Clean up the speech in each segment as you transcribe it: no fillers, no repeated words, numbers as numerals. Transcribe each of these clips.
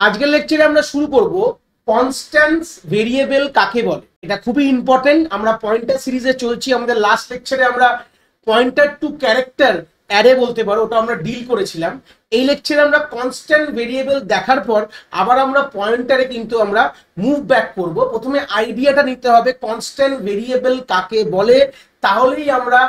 আজকের লেকচারে আমরা শুরু করব কনস্ট্যান্ট ভেরিয়েবল কাকে বলে। এটা খুবই ইম্পর্টেন্ট। আমরা পয়েন্টার সিরিজে চলছি। আমাদের লাস্ট লেকচারে আমরা পয়েন্টার টু ক্যারেক্টার অ্যারে বলতে পারো, ওটা আমরা ডিল করেছিলাম। এই লেকচারে আমরা কনস্ট্যান্ট ভেরিয়েবল দেখার পর আবার আমরা পয়েন্টারে কিন্তু আমরা মুভ ব্যাক করব। প্রথমে আইডিয়াটা নিতে হবে কনস্ট্যান্ট ভেরিয়েবল কাকে বলে, তাহলেই আমরা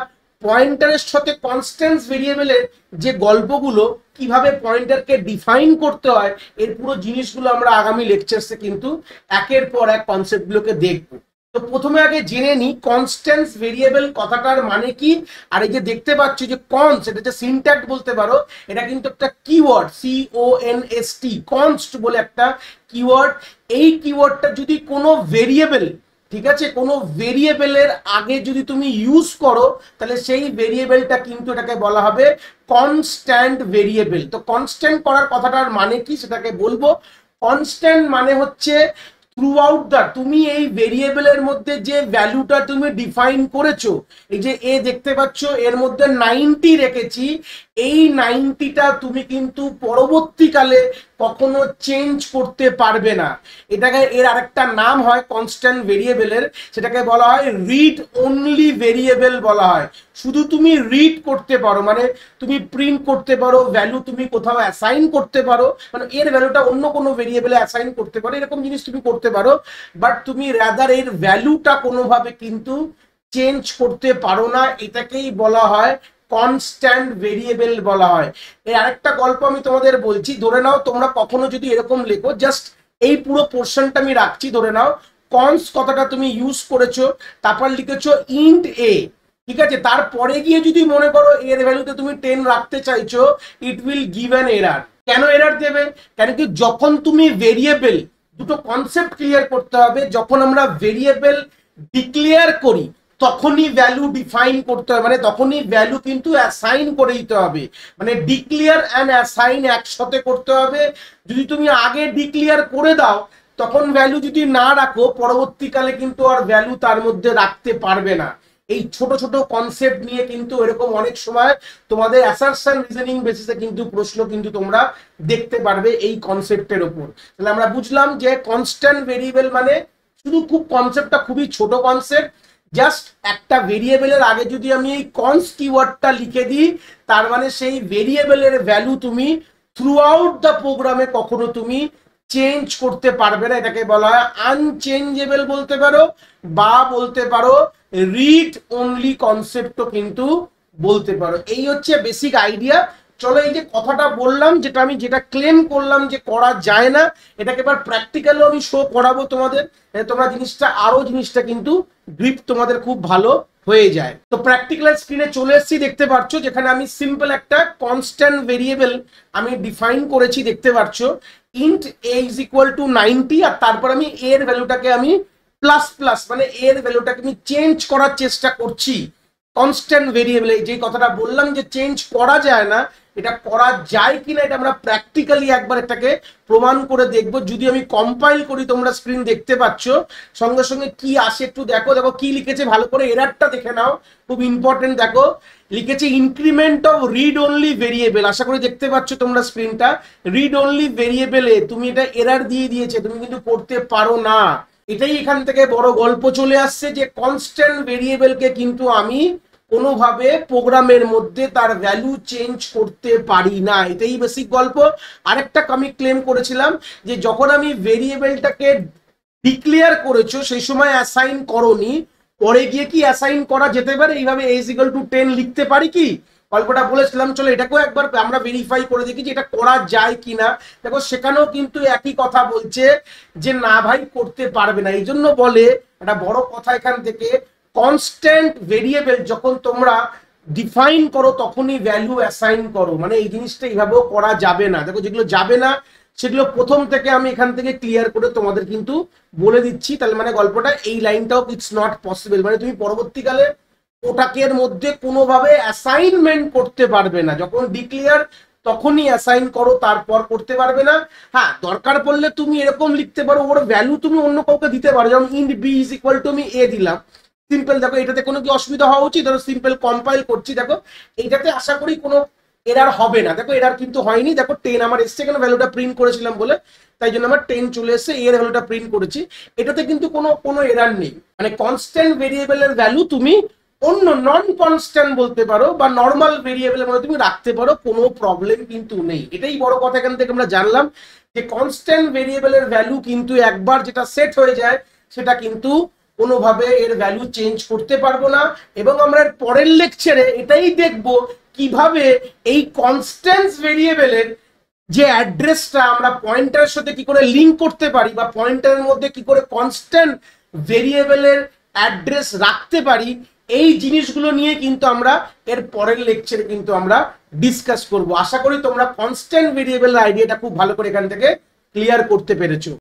পয়েন্টারের সাথে কনস্ট্যান্ট ভেরিয়েবলের যে গল্পগুলো, কিভাবে পয়েন্টারকে ডিফাইন করতে হয়, এর পুরো জিনিসগুলো আমরা আগামী লেকচারসে কিন্তু একের পর এক কনসেপ্টগুলোকে দেখব। তো প্রথমে আগে জেনে নিই কনস্ট্যান্ট ভেরিয়েবল কথাটার মানে কি। আর এই যে দেখতে পাচ্ছ যে কনস্ট, এটা যে সিনট্যাক্ট বলতে পারো, এটা কিন্তু একটা কিওয়ার্ড, CONST, কনস্ট বলে একটা কিওয়ার্ড। এই কিওয়ার্ডটা যদি কোনো ভেরিয়েবল, ঠিক আছে, কোনো ভেরিয়েবলের আগে যদি তুমি ইউজ করো, তাহলে সেই ভেরিয়েবলটা কিন্তু এটাকে বলা হবে কনস্ট্যান্ট ভেরিয়েবল। তো কনস্ট্যান্ট করার কথাটার মানে কি সেটাকে বলবো। কনস্ট্যান্ট মানে হচ্ছে থ্রু আউট দা, তুমি এই ভেরিয়েবলের মধ্যে যে ভ্যালুটা তুমি ডিফাইন করেছো, এই যে এ দেখতে পাচ্ছ এর মধ্যে 90 রেখেছি, এই 90টা তুমি কিন্তু পরবর্তীকালে কখনো চেঞ্জ করতে পারবে না। এটাকে এর আরেকটা নাম হয় কনস্ট্যান্ট ভেরিয়েবলের, সেটাকে বলা হয় রিড অনলি ভেরিয়েবল বলা হয়। শুধু তুমি রিড করতে পারো, মানে তুমি প্রিন্ট করতে পারো, ভ্যালু তুমি কোথাও অ্যাসাইন করতে পারো, মানে এর ভ্যালুটা অন্য কোনো ভেরিয়েবলে অ্যাসাইন করতে পারো, এরকম জিনিস তুমি করতে পারো। বাট তুমি রাদার এর ভ্যালুটা কোনোভাবে কিন্তু চেঞ্জ করতে পারো না। এটাকেই বলা হয় কনস্ট্যান্ট ভেরিয়েবল বলা হয়। এর আরেকটা গল্প আমি তোমাদের বলছি। ধরে নাও তোমরা কখনো যদি এরকম লেখো, জাস্ট এই পুরো পোর্শনটা আমি রাখছি, ধরে নাও কনস কথাটা তুমি ইউজ করেছো, তারপর লিখেছো ইন্ট এ, ঠিক আছে, তারপরে গিয়ে যদি মনে করো এর ভ্যালুতে তুমি 10 রাখতে চাইছো, it will give an error. কেন এরার দেবে? কেন কি যখন তুমি ভেরিয়েবল, দুটো কনসেপ্ট ক্লিয়ার করতে হবে, যখন আমরা ভেরিয়েবল ডিক্লেয়ার করি তখনই ভ্যালু ডিফাইন করতে হবে, মানে তখনই ভ্যালু কিন্তু অ্যাসাইন করে দিতে হবে। মানে ডিক্লেয়ার অ্যান্ড অ্যাসাইন একসাথে করতে হবে। যদি তুমি আগে ডিক্লেয়ার করে দাও, তখন ভ্যালু যদি না রাখো, পরবর্তীকালে কিন্তু আর ভ্যালু তার মধ্যে রাখতে পারবে না। এই ছোট ছোট কনসেপ্ট নিয়ে কিন্তু এরকম অনেক সময় তোমাদের অ্যাসারশন রিজনিং বেসিসে কিন্তু প্রশ্ন কিন্তু তোমরা দেখতে পারবে এই কনসেপ্টের উপর। তাহলে আমরা বুঝলাম যে কনস্ট্যান্ট ভেরিয়েবল মানে শুধু খুব কনসেপ্টটা খুবই ছোট কনসেপ্ট। জাস্ট একটা ভেরিয়েবলের আগে যদি আমি এই কনস কিওয়ার্ডটা লিখে দিই, তার মানে সেই ভেরিয়েবলের ভ্যালু তুমি থ্রু আউট দ্য প্রোগ্রামে কখনো তুমি চেঞ্জ করতে পারবে না। এটাকে বলা হয় আনচেঞ্জেবল বলতে পারো, বা বলতে পারো রিড অনলি কনসেপ্টও কিন্তু বলতে পারো। এই হচ্ছে বেসিক আইডিয়া। চলো এই যে কথাটা বললাম, যেটা ক্লেম করলাম যে করা যায় না, এটাকে এবার প্র্যাকটিক্যালও আমি শো করাবো তোমাদের, তোমরা জিনিসটা কিন্তু গ্রিপ তোমাদের খুব ভালো হয়ে যায়। তো প্র্যাকটিক্যাল স্ক্রিনে চলে এসেছি, দেখতে পাচ্ছ যেখানে আমি সিম্পল একটা কনস্ট্যান্ট ভেরিয়েবল আমি ডিফাইন করেছি, দেখতে পাচ্ছ int a is equal to 90, আর তারপর আমি এর ভ্যালুটাকে আমি প্লাস প্লাস, মানে এর ভ্যালুটাকে আমি চেঞ্জ করার চেষ্টা করছি। কনস্ট্যান্ট ভেরিয়েবল যে কথাটা বললাম যে চেঞ্জ করা যায় না, এটা করা যায় কিনা এটা আমরা প্র্যাকটিক্যালি একবার এটাকে প্রমাণ করে দেখব। যদি আমি কম্পাইল করি, তোমরা স্ক্রিন দেখতে পাচ্ছ, সঙ্গে সঙ্গে কি আসে একটু দেখো। দেখো কি লিখেছে, ভালো করে এরারটা দেখে নাও, খুব ইম্পর্টেন্ট। দেখো লিখেছে increment of read only variable. আশা করি দেখতে পাচ্ছ তোমরা স্ক্রিনটা। রিড অনলি ভেরিয়েবলে তুমি এটা এরার দিয়ে দিয়েছে, তুমি কিন্তু করতে পারো না। এটাই এখান থেকে বড় গল্প চলে আসছে যে কনস্ট্যান্ট ভেরিয়েবলকে কিন্তু আমি কোনোভাবে প্রোগ্রামের মধ্যে তার ভ্যালু চেঞ্জ করতে পারি না। এটাই বেসিক গল্প। আরেকটা আমি ক্লেম করেছিলাম যে যখন আমি ভেরিয়েবলটাকে ডিক্লেয়ার করেছো, সেই সময় অ্যাসাইন করোনি, পরে গিয়ে কি অ্যাসাইন করা যেতে পারে? এইভাবে a = 10 লিখতে পারি কি? গল্পটা বলেছিলাম। চলো এটাকেও একবার আমরা ভেরিফাই করে দেখি যে এটা করা যায় কিনা। দেখো সেখানেও কিন্তু একই কথা বলছে যে না ভাই, করতে পারবে না। এই জন্য বলে একটা বড় কথা এখান থেকে, কনস্ট্যান্ট ভেরিয়েবল যখন তোমরা ডিফাইন করো তখনই ভ্যালু অ্যাসাইন করো, মানে এই জিনিসটা এইভাবেও করা যাবে না। দেখো যেগুলো যাবে না সেগুলো প্রথম থেকে আমি এখান থেকে ক্লিয়ার করে তোমাদের কিন্তু বলে দিচ্ছি। তাহলে মানে গল্পটা এই লাইনটাও ইটস নট পসিবল, মানে তুমি পরবর্তীকালে ওটাকের মধ্যে কোনোভাবে অ্যাসাইনমেন্ট করতে পারবে না। যখন ডিক্লেয়ার তখনই অ্যাসাইন করো, তারপর করতে পারবে না। হ্যাঁ, দরকার পড়লে তুমি এরকম লিখতে পারো, ওর ভ্যালু তুমি অন্য কাউকে দিতে পারো, যেমন int b is equal to আমি a দিলাম, সিম্পল। দেখো এটাতে কোনো কি অসুবিধা হওয়া উচিত? ধরো সিম্পল কম্পাইল করছি, দেখো এইটাতে আশা করি কোনো এরার হবে না। দেখো এরার কিন্তু হয়নি। দেখো 10 আমার এসছে, কেন ভ্যালুটা প্রিন্ট করেছিলাম বলে তাই জন্য আমার 10 চলে এসেছে, এর ভ্যালুটা প্রিন্ট করেছি। এটাতে কিন্তু কোনো এরার নেই, মানে কনস্ট্যান্ট ভেরিয়েবলের ভ্যালু তুমি অন্য নন কনস্ট্যান্ট বলতে পারো বা নর্মাল ভেরিয়েবলের মধ্যে তুমি রাখতে পারো, কোনো প্রবলেম কিন্তু নেই। এটাই বড় কথা, এখান থেকে আমরা জানলাম যে কনস্ট্যান্ট ভেরিয়েবলের ভ্যালু কিন্তু একবার যেটা সেট হয়ে যায় সেটা কিন্তু কোনোভাবে এর ভ্যালু চেঞ্জ করতে পারবো না। এবং আমরা পরের লেকচারে এটাই দেখব কিভাবে এই কনস্ট্যান্ট ভেরিয়েবলের যে অ্যাড্রেসটা আমরা পয়েন্টারের সাথে কি করে লিঙ্ক করতে পারি বা পয়েন্টারের মধ্যে কি করে কনস্ট্যান্ট ভেরিয়েবলের অ্যাড্রেস রাখতে পারি, এই জিনিসগুলো নিয়ে কিন্তু আমরা এর পরের লেকচারে কিন্তু আমরা ডিসকাস করব। আশা করি তোমরা কনস্ট্যান্ট ভেরিয়েবলের আইডিয়াটা খুব ভালো করে এখান থেকে ক্লিয়ার করতে পেরেছো।